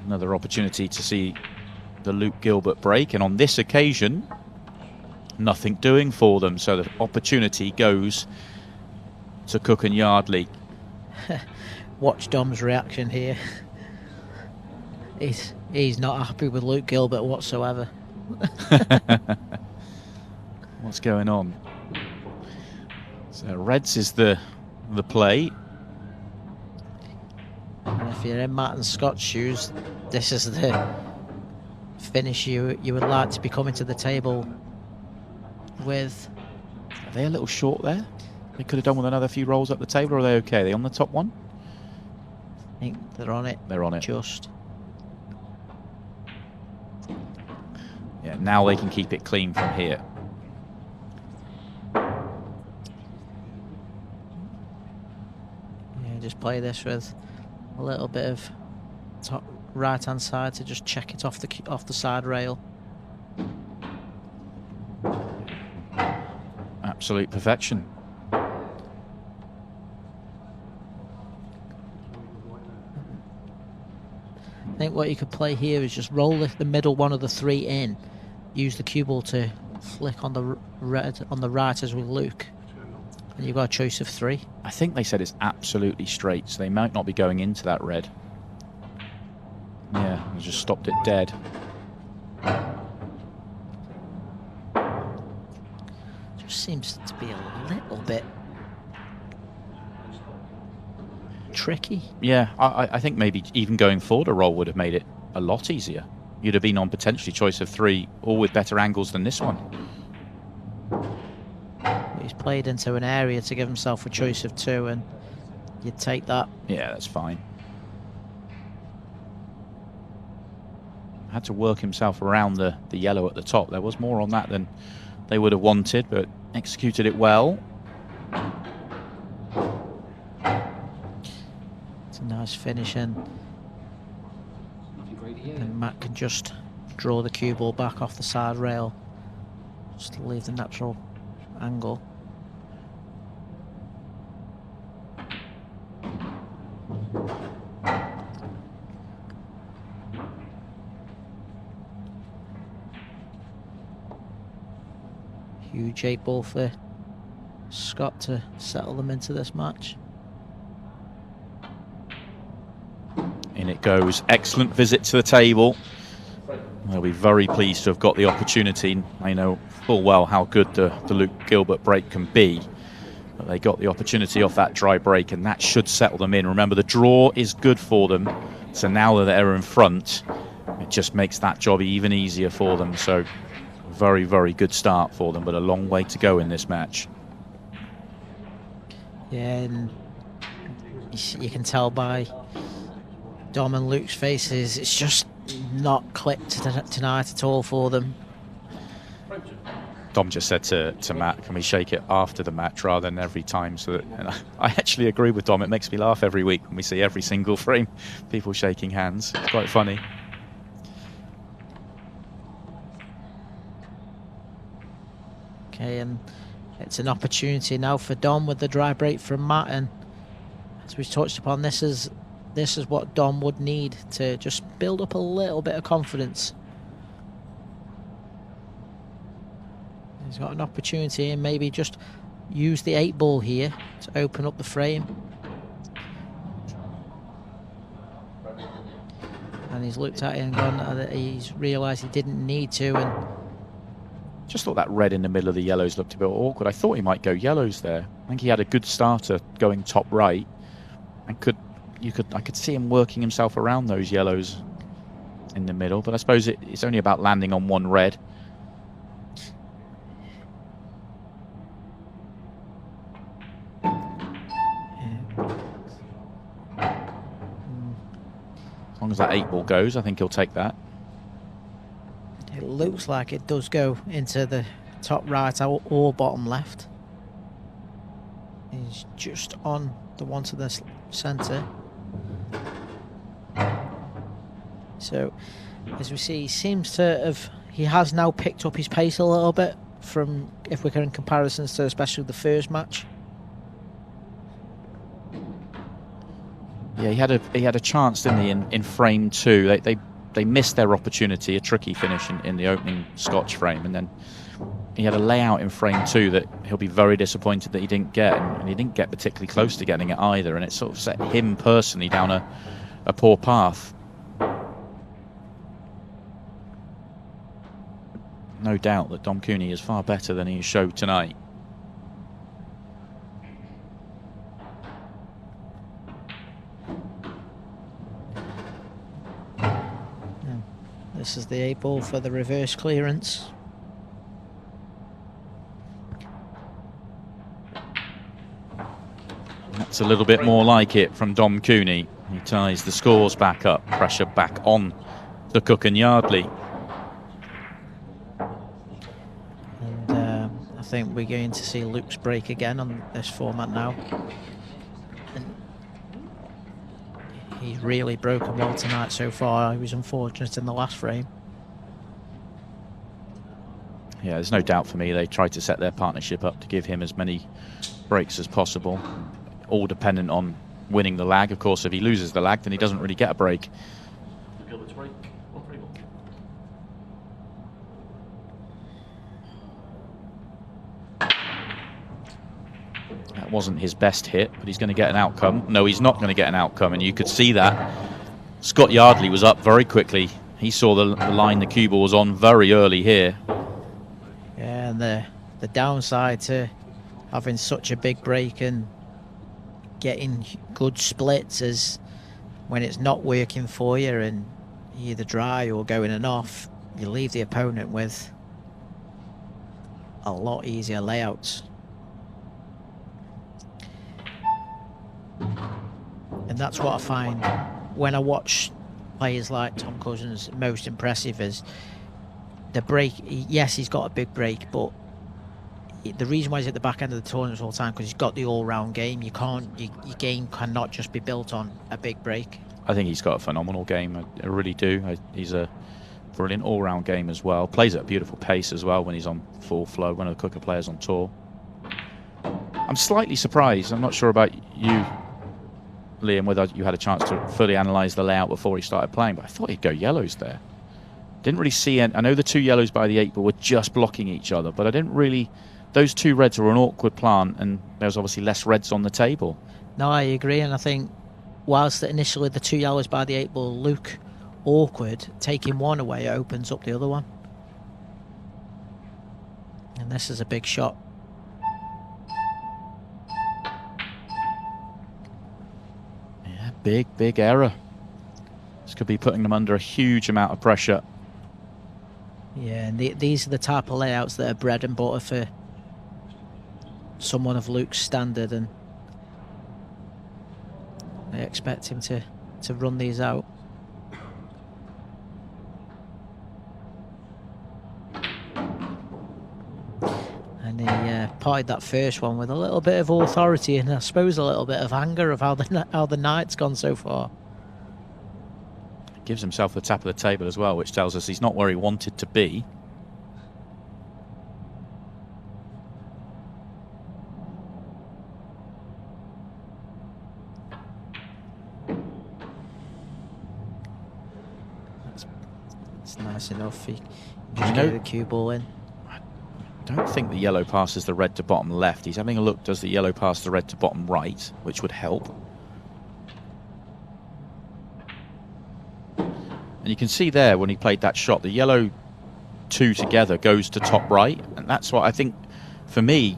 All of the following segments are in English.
Another opportunity to see the Luke Gilbert break, and on this occasion, nothing doing for them. So the opportunity goes to Cooke and Yardley. Watch Dom's reaction here. He's not happy with Luke Gilbert whatsoever. What's going on? So Reds is the play. And if you're in Matt and Scott's shoes, this is the finish you would like to be coming to the table with. Are they a little short there? They could have done with another few rolls up the table, or are they okay? Are they on the top one? I think they're on it. They're on it. Just. Yeah, now they can keep it clean from here. Yeah, just play this with a little bit of top right hand side to just check it off the side rail. Absolute perfection. I think what you could play here is just roll the middle one of the three in, use the cue ball to flick on the red on the right as with Luke, and you've got a choice of three. I think they said it's absolutely straight, so they might not be going into that red. Yeah, they just stopped it dead. Just seems to be a little bit tricky. Yeah, I think maybe even going forward a roll would have made it a lot easier. You'd have been on potentially choice of three, all with better angles than this one. He's played into an area to give himself a choice of two, and you'd take that. Yeah, that's fine. Had to work himself around the yellow at the top. There was more on that than they would have wanted, but executed it well. It's a nice finish, and Matt can just draw the cue ball back off the side rail just to leave the natural angle. Huge 8-ball for Scott to settle them into this match. In it goes. Excellent visit to the table. They'll be very pleased to have got the opportunity. They know full well how good the Luke Gilbert break can be. But they got the opportunity off that dry break, and that should settle them in. Remember, the draw is good for them. So now that they're in front, it just makes that job even easier for them. So very, very good start for them, but a long way to go in this match. Yeah, and you can tell by Dom and Luke's faces, it's just not clicked tonight at all for them. Dom just said to Matt, can we shake it after the match rather than every time? So that, and I actually agree with Dom. It makes me laugh every week when we see every single frame people shaking hands. It's quite funny. Okay, and it's an opportunity now for Dom with the dry break from Matt, and as we've touched upon, this is what Dom would need to just build up a little bit of confidence. He's got an opportunity and maybe just use the 8-ball here to open up the frame. And he's looked at it and gone, he's realised he didn't need to, and just thought that red in the middle of the yellows looked a bit awkward. I thought he might go yellows there. I think he had a good starter going top right, and I could see him working himself around those yellows in the middle. But I suppose it's only about landing on one red. As long as that 8-ball goes, I think he'll take that. It looks like it does go into the top right or bottom left. He's just on the one to the centre. So, as we see, he has now picked up his pace a little bit from, if we're in comparisons to especially the first match. Yeah, he had a chance, didn't he, in frame 2. They missed their opportunity, a tricky finish in the opening Scotch frame, and then he had a layout in frame 2 that he'll be very disappointed that he didn't get, and he didn't get particularly close to getting it either, and it sort of set him personally down a poor path. No doubt that Dom Cooney is far better than he showed tonight. This is the 8 ball for the reverse clearance. That's a little bit more like it from Dom Cooney. He ties the scores back up, pressure back on to Cooke and Yardley. And I think we're going to see Luke's break again on this format now. And he's really broken well tonight so far. He was unfortunate in the last frame. Yeah, there's no doubt for me they tried to set their partnership up to give him as many breaks as possible. All dependent on winning the lag. Of course, if he loses the lag, then he doesn't really get a break. That wasn't his best hit, but he's going to get an outcome. No, he's not going to get an outcome, and you could see that. Scott Yardley was up very quickly. He saw the line the cue ball was on very early here. Yeah, and the downside to having such a big break and getting good splits is when it's not working for you and you either dry or going and off, you leave the opponent with a lot easier layouts. And that's what I find when I watch players like Tom Cousins. Most impressive is the break. Yes, he's got a big break, but the reason why he's at the back end of the tournament all the time because he's got the all-round game. You can't, your game cannot just be built on a big break. I think he's got a phenomenal game. I really do. He's a brilliant all-round game as well. Plays at a beautiful pace as well when he's on full flow. One of the quicker players on tour. I'm slightly surprised. I'm not sure about you, Liam, whether you had a chance to fully analyse the layout before he started playing, but I thought he'd go yellows there. Didn't really see any. I know the 2 yellows by the 8 ball were just blocking each other, but I didn't really. Those 2 reds were an awkward plant, and there was obviously less reds on the table. No, I agree, and I think whilst initially the 2 yellows by the 8 ball look awkward, taking one away it opens up the other one. And this is a big shot. Yeah, big error. This could be putting them under a huge amount of pressure. Yeah, and these are the type of layouts that are bread and butter for someone of Luke's standard, and I expect him to run these out. And he parted that first one with a little bit of authority and I suppose a little bit of anger of how the night's gone so far. Gives himself the tap of the table as well, which tells us he's not where he wanted to be. That's nice enough. He just get the cue ball in. I don't think the yellow passes the red to bottom left. He's having a look, does the yellow pass the red to bottom right, which would help. And you can see there when he played that shot, the yellow 2 together goes to top right. And that's what I think, for me,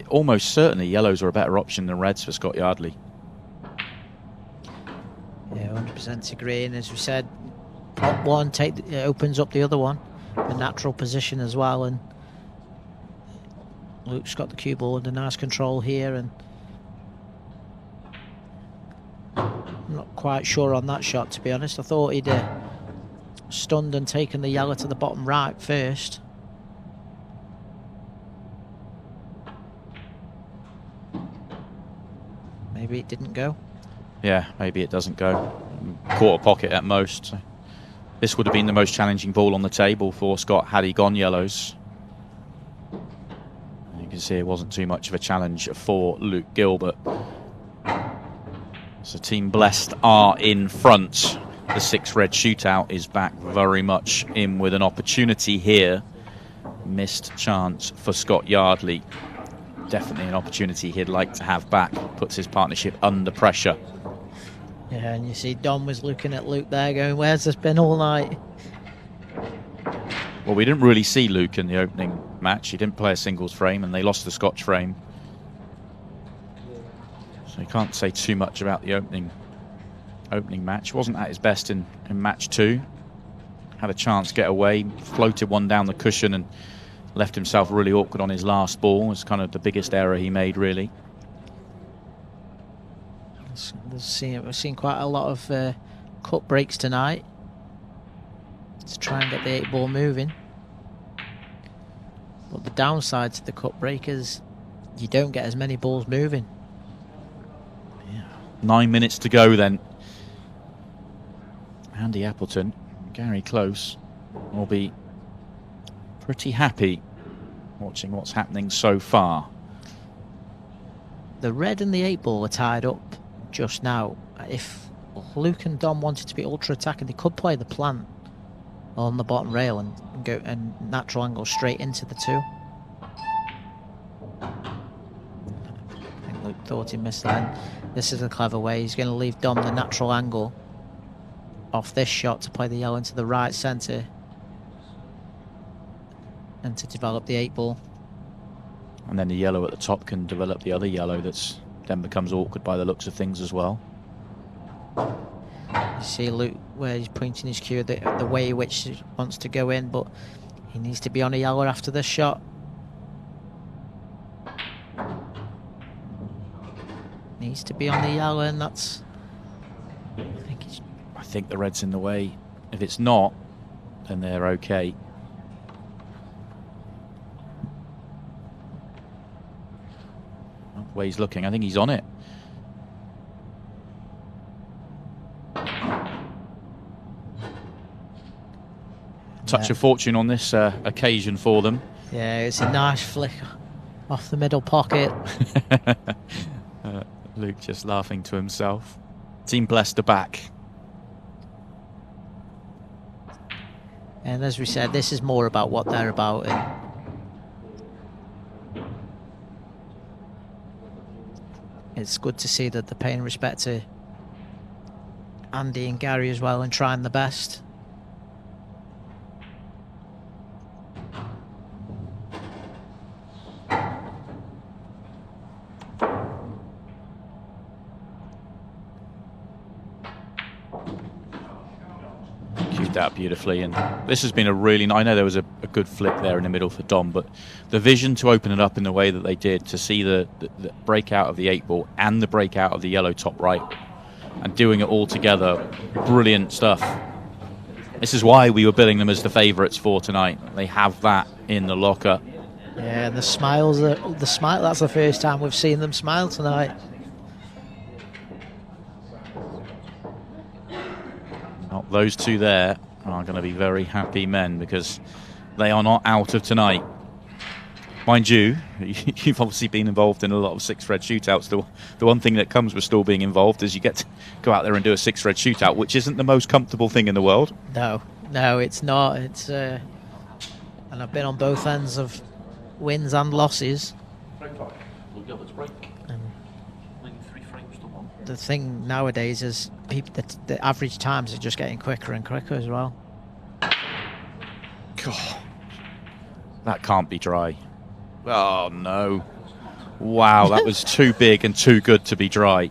almost certainly yellows are a better option than reds for Scott Yardley. Yeah, 100% agree. And as we said, pop one, it opens up the other one. A natural position as well. And Luke's got the cue ball under nice control here. And I'm not quite sure on that shot, to be honest. I thought he'd stunned and taken the yellow to the bottom right first. Maybe it didn't go. Yeah, maybe it doesn't go. Quarter pocket at most. So this would have been the most challenging ball on the table for Scott had he gone yellows. You can see it wasn't too much of a challenge for Luke Gilbert. So Team Blessed are in front. The 6-red shootout is back very much in with an opportunity here. Missed chance for Scott Yardley. Definitely an opportunity he'd like to have back. Puts his partnership under pressure. Yeah, and you see Dom was looking at Luke there going, where's this been all night? Well, we didn't really see Luke in the opening match. He didn't play a singles frame and they lost the Scotch frame. So you can't say too much about the opening match. Wasn't at his best in match 2. Had a chance to get away, floated one down the cushion and left himself really awkward on his last ball. It was kind of the biggest error he made, really. We've seen quite a lot of cut breaks tonight to try and get the 8-ball moving. But the downside to the cut break is you don't get as many balls moving. Yeah. 9 minutes to go then. Andy Appleton, Gary Close will be pretty happy watching what's happening so far. The red and the 8-ball are tied up just now. If Luke and Dom wanted to be ultra attacking, they could play the plant on the bottom rail and go and natural angle straight into the 2. I think Luke thought he missed that. This is a clever way. He's going to leave Dom the natural angle off this shot to play the yellow into the right centre and to develop the 8-ball. And then the yellow at the top can develop the other yellow that's then becomes awkward by the looks of things as well. You see Luke where he's pointing his cue, the way in which he wants to go in, but he needs to be on a yellow after this shot. Needs to be on the yellow, and that's... I think the red's in the way. If it's not, then they're okay. The way he's looking, I think he's on it. Touch of fortune on this occasion for them. Yeah, it's a nice flick off the middle pocket. Luke just laughing to himself. Team Blessed are back. And as we said, this is more about what they're about. And it's good to see that they're paying respect to Andy and Gary as well and trying the best. That beautifully, and this has been a really I know there was a good flick there in the middle for Dom, but the vision to open it up in the way that they did, to see the breakout of the 8-ball and the breakout of the yellow top right and doing it all together, brilliant stuff. This is why we were billing them as the favourites for tonight. They have that in the locker. Yeah, and the smiles that's the first time we've seen them smile tonight. Those two there are going to be very happy men because they are not out of tonight. Mind you, you've obviously been involved in a lot of 6-red shootouts. The one thing that comes with still being involved is you get to go out there and do a 6-red shootout, which isn't the most comfortable thing in the world. No, it's not. It's and I've been on both ends of wins and losses. The thing nowadays is the average times are just getting quicker and quicker as well. God, that can't be dry. Oh no. Wow, that was too big and too good to be dry.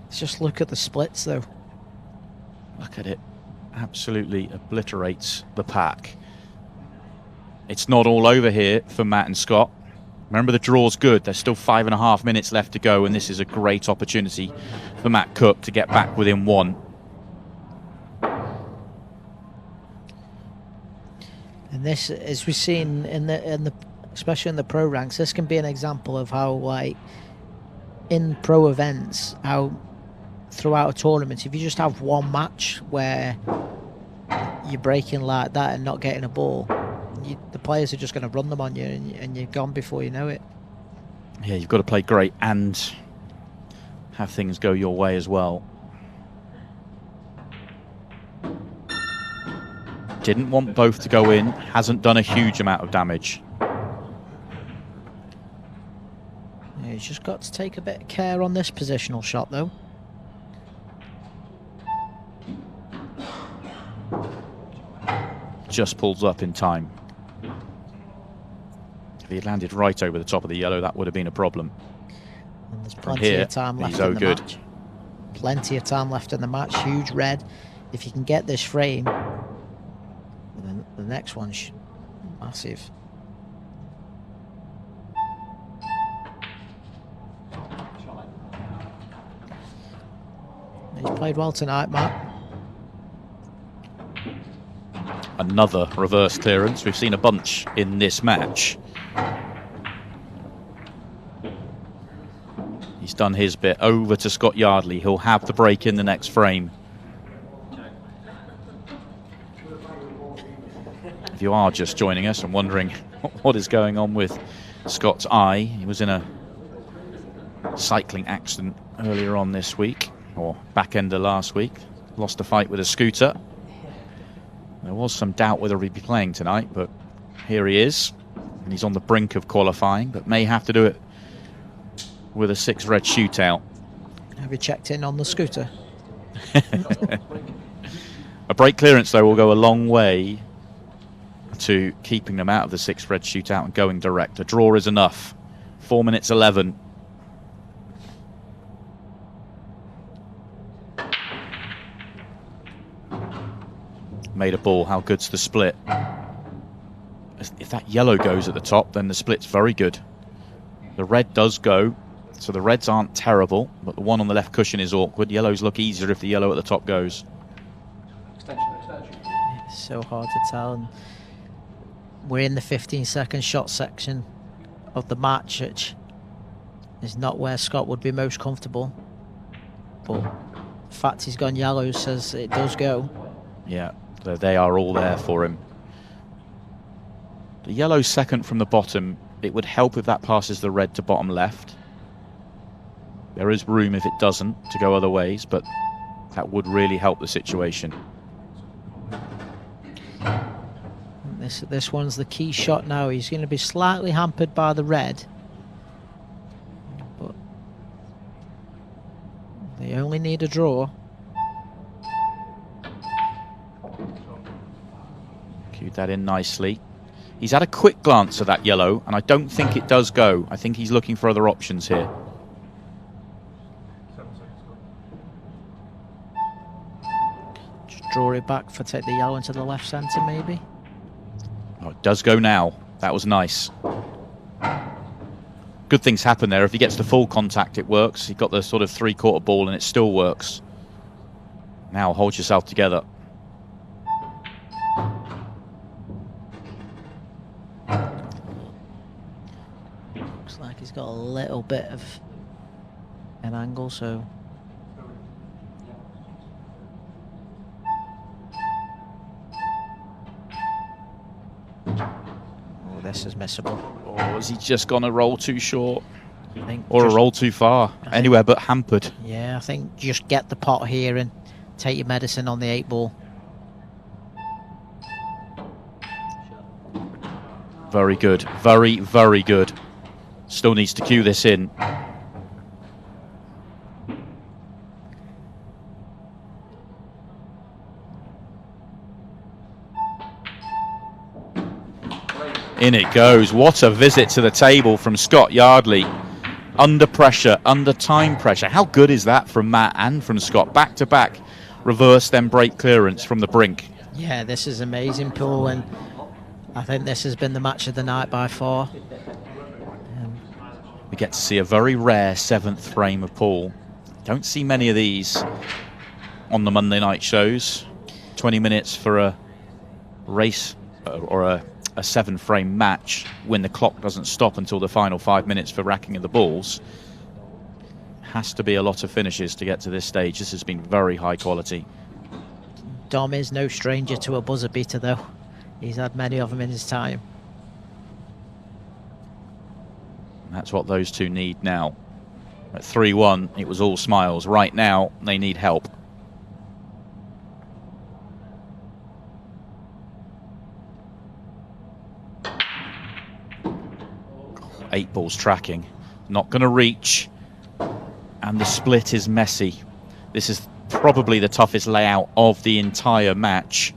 Let's just look at the splits though. Look at it. Absolutely obliterates the pack. It's not all over here for Matt and Scott. Remember, the draw's good. There's still 5.5 minutes left to go, and this is a great opportunity for Matt Cooke to get back within 1. And this, as we've seen in the especially in the pro ranks, this can be an example of how, like, in pro events, how throughout a tournament, if you just have one match where you're breaking like that and not getting a ball, the players are just going to run them on you, and you're gone before you know it. Yeah, you've got to play great and have things go your way as well. Didn't want both to go in, hasn't done a huge amount of damage. Yeah, he's just got to take a bit of care on this positional shot though. Just pulls up in time. If he had landed right over the top of the yellow, that would have been a problem. And there's plenty of time left in the match. Plenty of time left in the match. Huge red. If you can get this frame, then the next one's massive. He's played well tonight, Matt. Another reverse clearance. We've seen a bunch in this match. He's done his bit. Over to Scott Yardley. He'll have the break in the next frame. If you are just joining us and wondering what is going on with Scott's eye, he was in a cycling accident earlier on this week, or back end of last week. Lost a fight with a scooter. There was some doubt whether he'd be playing tonight, but here he is. And he's on the brink of qualifying, but may have to do it with a 6 red shootout. Have you checked in on the scooter? A break clearance, though, will go a long way to keeping them out of the 6 red shootout and going direct. A draw is enough. 4 minutes 11. Made a ball. How good's the split? If that yellow goes at the top, then the split's very good. The red does go, so the reds aren't terrible, but the one on the left cushion is awkward. Yellows look easier if the yellow at the top goes. It's so hard to tell. And we're in the 15-second shot section of the match, which is not where Scott would be most comfortable. But the fact he's gone yellow says it does go. Yeah, they are all there for him. The yellow second from the bottom, it would help if that passes the red to bottom left. There is room if it doesn't to go other ways, but that would really help the situation. This one's the key shot now. He's going to be slightly hampered by the red, but they only need a draw. Cued that in nicely. He's had a quick glance at that yellow, and I don't think it does go. I think he's looking for other options here. Just draw it back for take the yellow into the left centre, maybe. Oh, it does go now. That was nice. Good things happen there. If he gets the full contact, it works. He got the sort of 3/4 ball, and it still works. Now hold yourself together. Looks like he's got a little bit of an angle, so this is missable. Or has he just gone a roll too short? I think or a roll too far? Anywhere but hampered. Yeah, I think just get the pot here and take your medicine on the 8 ball. Very good. Very, very good. Still needs to cue this in. In it goes. What a visit to the table from Scott Yardley. Under pressure, under time pressure. How good is that from Matt and from Scott? Back to back, reverse, then break clearance from the brink. Yeah, this is amazing, Paul, and I think this has been the match of the night by far. We get to see a very rare 7th frame of Paul. Don't see many of these on the Monday night shows. 20 minutes for a race or a 7-frame match when the clock doesn't stop until the final 5 minutes for racking of the balls. Has to be a lot of finishes to get to this stage. This has been very high quality. Dom is no stranger to a buzzer beater, though. He's had many of them in his time. And that's what those two need now. At 3-1, it was all smiles. Right now, they need help. Eight balls tracking. Not going to reach. And the split is messy. This is probably the toughest layout of the entire match.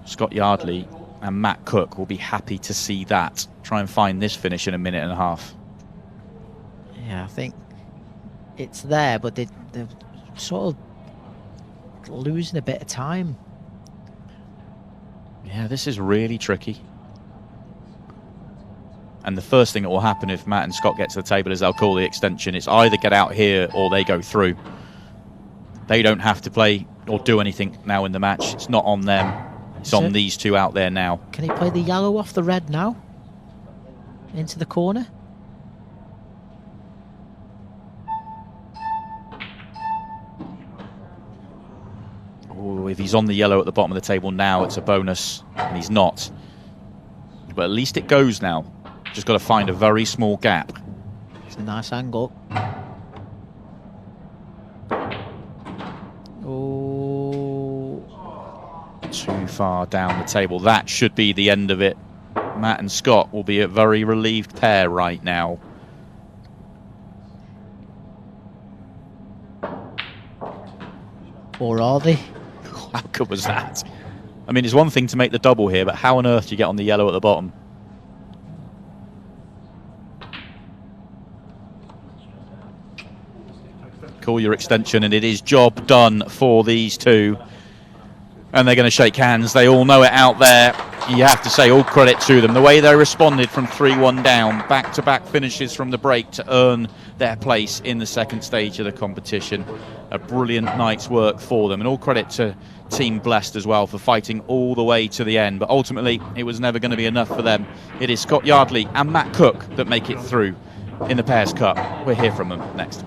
Scott Yardley and Matt Cooke will be happy to see that. Try and find this finish in a minute and a half. Yeah, I think it's there, but they're sort of losing a bit of time. Yeah, this is really tricky. And the first thing that will happen if Matt and Scott get to the table is they'll call the extension. It's either get out here or they go through. They don't have to play or do anything now in the match. It's not on them. It's on these two out there now. Can he play the yellow off the red now? Into the corner? Oh, if he's on the yellow at the bottom of the table now, it's a bonus. And he's not. But at least it goes now. Just got to find a very small gap. It's a nice angle. Oh. Too far down the table. That should be the end of it. Matt and Scott will be a very relieved pair right now. Or are they? How good was that? I mean, it's one thing to make the double here, but how on earth do you get on the yellow at the bottom? Call your extension, and it is job done for these two. And they're going to shake hands. They all know it out there. You have to say all credit to them. The way they responded from 3-1 down, back-to-back finishes from the break to earn their place in the second stage of the competition. A brilliant night's work for them. And all credit to Team Blessed as well for fighting all the way to the end. But ultimately, it was never going to be enough for them. It is Scott Yardley and Matt Cooke that make it through in the Pairs Cup. We'll hear from them next.